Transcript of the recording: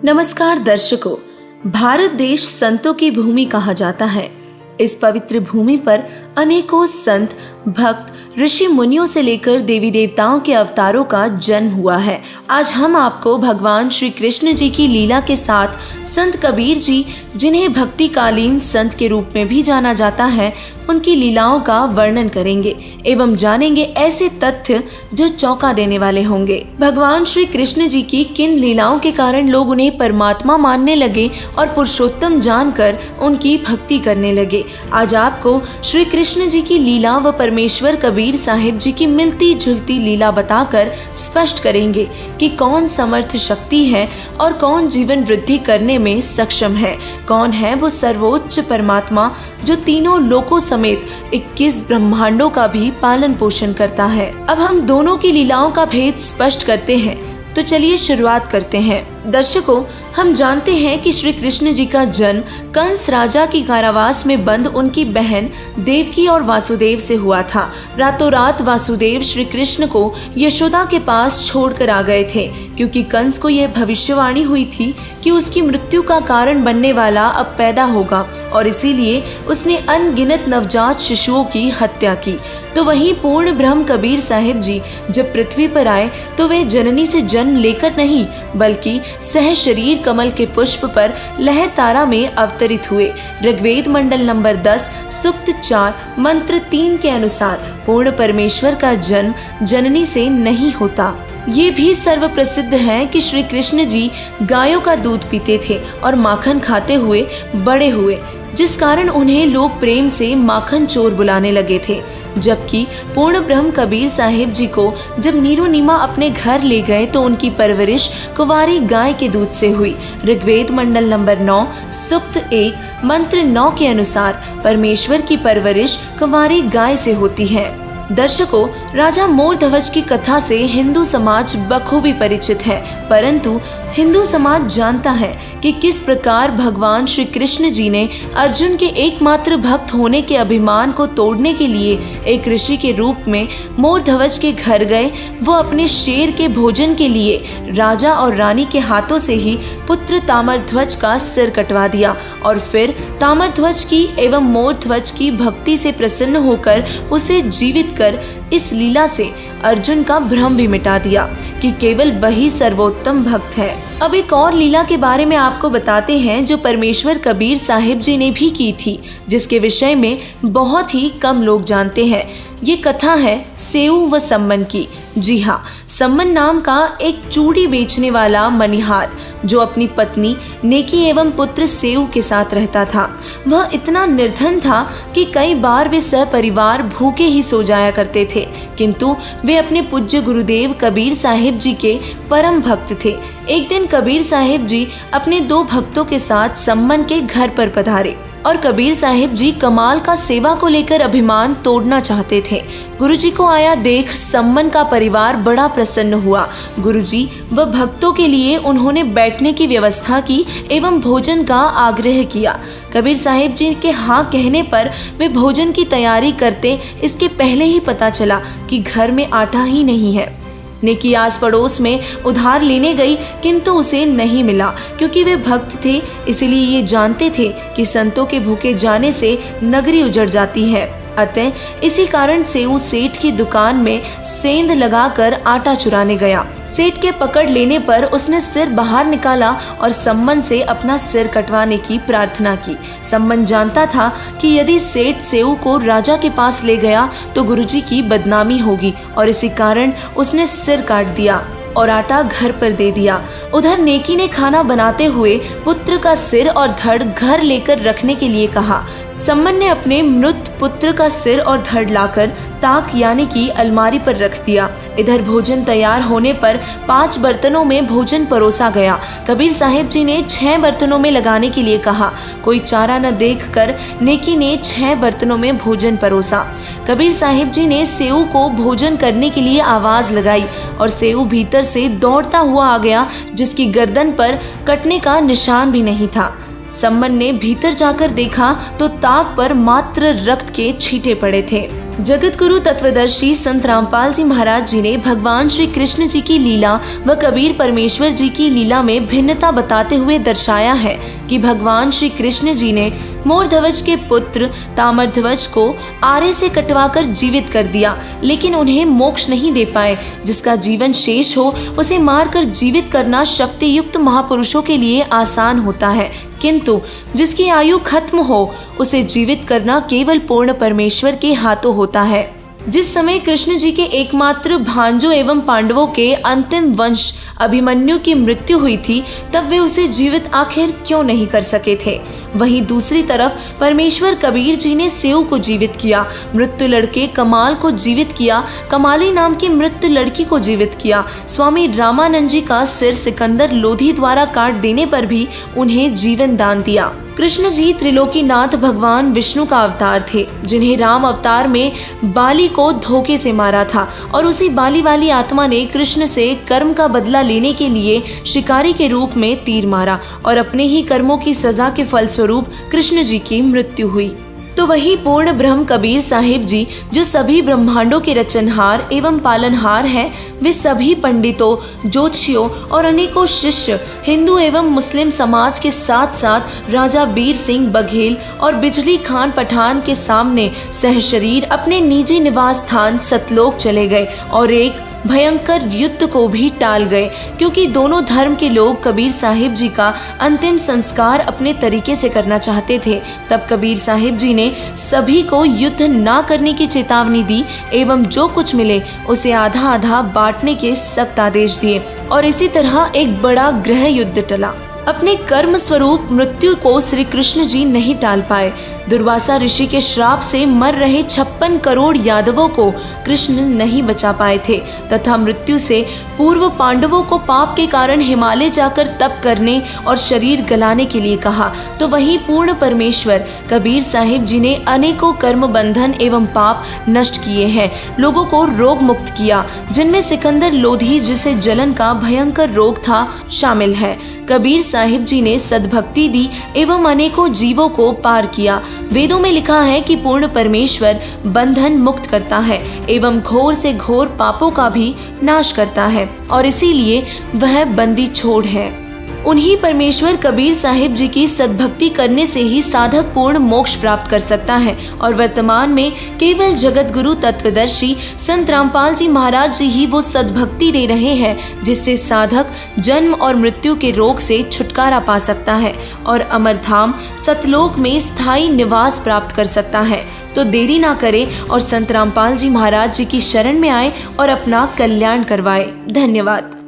नमस्कार दर्शकों, भारत देश संतों की भूमि कहा जाता है। इस पवित्र भूमि पर अनेकों संत, भक्त, ऋषि मुनियों से लेकर देवी देवताओं के अवतारों का जन्म हुआ है। आज हम आपको भगवान श्री कृष्ण जी की लीला के साथ संत कबीर जी, जिन्हें भक्तिकालीन संत के रूप में भी जाना जाता है, उनकी लीलाओं का वर्णन करेंगे एवं जानेंगे ऐसे तथ्य जो चौंका देने वाले होंगे। भगवान श्री कृष्ण जी की किन लीलाओं के कारण लोग उन्हें परमात्मा मानने लगे और पुरुषोत्तम जानकर उनकी भक्ति करने लगे। आज आपको श्री कृष्ण जी की लीला व परमेश्वर कबीर साहिब जी की मिलती जुलती लीला बताकर स्पष्ट करेंगे कि कौन समर्थ शक्ति है और कौन जीवन वृद्धि करने में सक्षम है। कौन है वो सर्वोच्च परमात्मा जो तीनों लोकों समेत 21 ब्रह्मांडों का भी पालन पोषण करता है। अब हम दोनों की लीलाओं का भेद स्पष्ट करते हैं, तो चलिए शुरुआत करते हैं। दर्शकों, हम जानते हैं कि श्री कृष्ण जी का जन्म कंस राजा की कारावास में बंद उनकी बहन देवकी और वासुदेव से हुआ था। रातों रात वासुदेव श्री कृष्ण को यशोदा के पास छोड़कर आ गए थे, क्योंकि कंस को यह भविष्यवाणी हुई थी कि उसकी मृत्यु का कारण बनने वाला अब पैदा होगा, और इसीलिए उसने अनगिनत नवजात शिशुओं की हत्या की। तो वहीं पूर्ण ब्रह्म कबीर साहिब जी जब पृथ्वी पर आए तो वे जननी से जन्म लेकर नहीं, बल्कि सह शरीर कमल के पुष्प पर लहर तारा में अवतरित हुए। ऋग्वेद मंडल नंबर 10 सूक्त 4 मंत्र 3 के अनुसार पूर्ण परमेश्वर का जन्म जननी से नहीं होता। ये भी सर्व प्रसिद्ध है कि श्री कृष्ण जी गायों का दूध पीते थे और माखन खाते हुए बड़े हुए, जिस कारण उन्हें लोग प्रेम से माखन चोर बुलाने लगे थे। जबकि पूर्ण ब्रह्म कबीर साहिब जी को जब नीरो नीमा अपने घर ले गए तो उनकी परवरिश कुंवारी गाय के दूध से हुई। ऋग्वेद मंडल नंबर 9 सूक्त 1 मंत्र 9 के अनुसार परमेश्वर की परवरिश कुंवारी गाय से होती है। दर्शकों, राजा मोर ध्वज की कथा से हिंदू समाज बखूबी परिचित है, परंतु हिंदू समाज जानता है कि किस प्रकार भगवान श्री कृष्ण जी ने अर्जुन के एकमात्र भक्त होने के अभिमान को तोड़ने के लिए एक ऋषि के रूप में मोर ध्वज के घर गए। वो अपने शेर के भोजन के लिए राजा और रानी के हाथों से ही पुत्र ताम्रध्वज का सिर कटवा दिया, और फिर ताम्रध्वज की एवं मोर ध्वज की भक्ति से प्रसन्न होकर उसे जीवित कर इस लीला से अर्जुन का भ्रम भी मिटा दिया कि केवल वही सर्वोत्तम भक्त है। अब एक और लीला के बारे में आपको बताते हैं जो परमेश्वर कबीर साहिब जी ने भी की थी, जिसके विषय में बहुत ही कम लोग जानते हैं। ये कथा है सेऊ व सम्मन की। जी हाँ, सम्मन नाम का एक चूड़ी बेचने वाला मनिहार जो अपनी पत्नी नेकी एवं पुत्र सेऊ के साथ रहता था। वह इतना निर्धन था कि कई बार वे सपरिवार भूखे ही सो जाया करते थे, किंतु वे अपने पूज्य गुरुदेव कबीर साहिब जी के परम भक्त थे। एक दिन कबीर साहिब जी अपने 2 भक्तों के साथ सम्मन के घर पर पधारे और कबीर साहिब जी कमाल का सेवा को लेकर अभिमान तोड़ना चाहते थे। गुरुजी को आया देख सम्मन का परिवार बड़ा प्रसन्न हुआ। गुरुजी व भक्तों के लिए उन्होंने बैठने की व्यवस्था की एवं भोजन का आग्रह किया। कबीर साहिब जी के हाँ कहने पर वे भोजन की तैयारी करते इसके पहले ही पता चला कि घर में आटा ही नहीं है। नेकी आस पड़ोस में उधार लेने गई, किंतु उसे नहीं मिला। क्योंकि वे भक्त थे, इसलिए ये जानते थे कि संतों के भूखे जाने से नगरी उजड़ जाती है। अतः इसी कारण सेऊ सेठ की दुकान में सेंध लगाकर आटा चुराने गया। सेठ के पकड़ लेने पर उसने सिर बाहर निकाला और सम्मन से अपना सिर कटवाने की प्रार्थना की। सम्मन जानता था कि यदि सेठ सेऊ को राजा के पास ले गया तो गुरुजी की बदनामी होगी, और इसी कारण उसने सिर काट दिया और आटा घर पर दे दिया। उधर नेकी ने खाना बनाते हुए पुत्र का सिर और धड़ घर लेकर रखने के लिए कहा। सम्मन ने अपने मृत पुत्र का सिर और धड़ लाकर ताक यानी कि अलमारी पर रख दिया। इधर भोजन तैयार होने पर 5 बर्तनों में भोजन परोसा गया। कबीर साहिब जी ने 6 बर्तनों में लगाने के लिए कहा। कोई चारा न देखकर नेकी ने 6 बर्तनों में भोजन परोसा। कबीर साहिब जी ने सेऊ को भोजन करने के लिए आवाज लगाई और सेऊ भीतर से दौड़ता हुआ आ गया, जिसकी गर्दन पर कटने का निशान भी नहीं था। सम्मन ने भीतर जाकर देखा तो ताक पर मात्र रक्त के छींटे पड़े थे। जगत गुरु तत्वदर्शी संत रामपाल जी महाराज जी ने भगवान श्री कृष्ण जी की लीला व कबीर परमेश्वर जी की लीला में भिन्नता बताते हुए दर्शाया है कि भगवान श्री कृष्ण जी ने मोरध्वज के पुत्र ताम्रध्वज को आरे से कटवाकर जीवित कर दिया, लेकिन उन्हें मोक्ष नहीं दे पाए। जिसका जीवन शेष हो उसे मारकर जीवित करना शक्ति युक्त महापुरुषों के लिए आसान होता है, किंतु जिसकी आयु खत्म हो उसे जीवित करना केवल पूर्ण परमेश्वर के हाथों होता है। जिस समय कृष्ण जी के एकमात्र भांजों एवं पांडवों के अंतिम वंश अभिमन्यु की मृत्यु हुई थी, तब वे उसे जीवित आखिर क्यों नहीं कर सके थे। वहीं दूसरी तरफ परमेश्वर कबीर जी ने सेऊ को जीवित किया, मृत्यु लड़के कमाल को जीवित किया, कमाली नाम की मृत्यु लड़की को जीवित किया। स्वामी रामानंद जी का सिर सिकंदर लोधी द्वारा काट देने पर भी उन्हें जीवन दान दिया। कृष्ण जी त्रिलोकीनाथ भगवान विष्णु का अवतार थे, जिन्हें राम अवतार में बाली को धोखे से मारा था और उसी बाली वाली आत्मा ने कृष्ण से कर्म का बदला लेने के लिए शिकारी के रूप में तीर मारा और अपने ही कर्मों की सजा के फलस्वरूप कृष्ण जी की मृत्यु हुई। तो वही पूर्ण ब्रह्म कबीर साहिब जी, जो सभी ब्रह्मांडों के रचनहार एवं पालनहार हैं, वे सभी पंडितों, ज्योतिषियों और अनेकों शिष्य हिंदू एवं मुस्लिम समाज के साथ साथ राजा वीर सिंह बघेल और बिजली खान पठान के सामने सहशरीर अपने निजी निवास स्थान सतलोक चले गए और एक भयंकर युद्ध को भी टाल गए, क्योंकि दोनों धर्म के लोग कबीर साहिब जी का अंतिम संस्कार अपने तरीके से करना चाहते थे। तब कबीर साहिब जी ने सभी को युद्ध ना करने की चेतावनी दी एवं जो कुछ मिले उसे आधा आधा बांटने के सख्त आदेश दिए और इसी तरह एक बड़ा गृह युद्ध टला। अपने कर्म स्वरूप मृत्यु को श्री कृष्ण जी नहीं टाल पाए। दुर्वासा ऋषि के श्राप से मर रहे 56 करोड़ यादवों को कृष्ण नहीं बचा पाए थे तथा मृत्यु से पूर्व पांडवों को पाप के कारण हिमालय जाकर तप करने और शरीर गलाने के लिए कहा। तो वही पूर्ण परमेश्वर कबीर साहिब जी ने अनेकों कर्म बंधन एवं पाप नष्ट किए हैं, लोगों को रोग मुक्त किया, जिनमें सिकंदर लोधी, जिसे जलन का भयंकर रोग था, शामिल है। कबीर साहिब जी ने सद्भक्ति दी एवं अनेकों जीवों को पार किया। वेदों में लिखा है कि पूर्ण परमेश्वर बंधन मुक्त करता है एवं घोर से घोर पापों का भी नाश करता है और इसीलिए वह बंदी छोड़ है। उन्हीं परमेश्वर कबीर साहिब जी की सद्भक्ति करने से ही साधक पूर्ण मोक्ष प्राप्त कर सकता है और वर्तमान में केवल जगत गुरु तत्वदर्शी संत रामपाल जी महाराज जी ही वो सद्भक्ति दे रहे हैं, जिससे साधक जन्म और मृत्यु के रोग से छुटकारा पा सकता है और अमरधाम सतलोक में स्थायी निवास प्राप्त कर सकता है। तो देरी ना करे और संत रामपाल जी महाराज जी की शरण में आए और अपना कल्याण करवाए। धन्यवाद।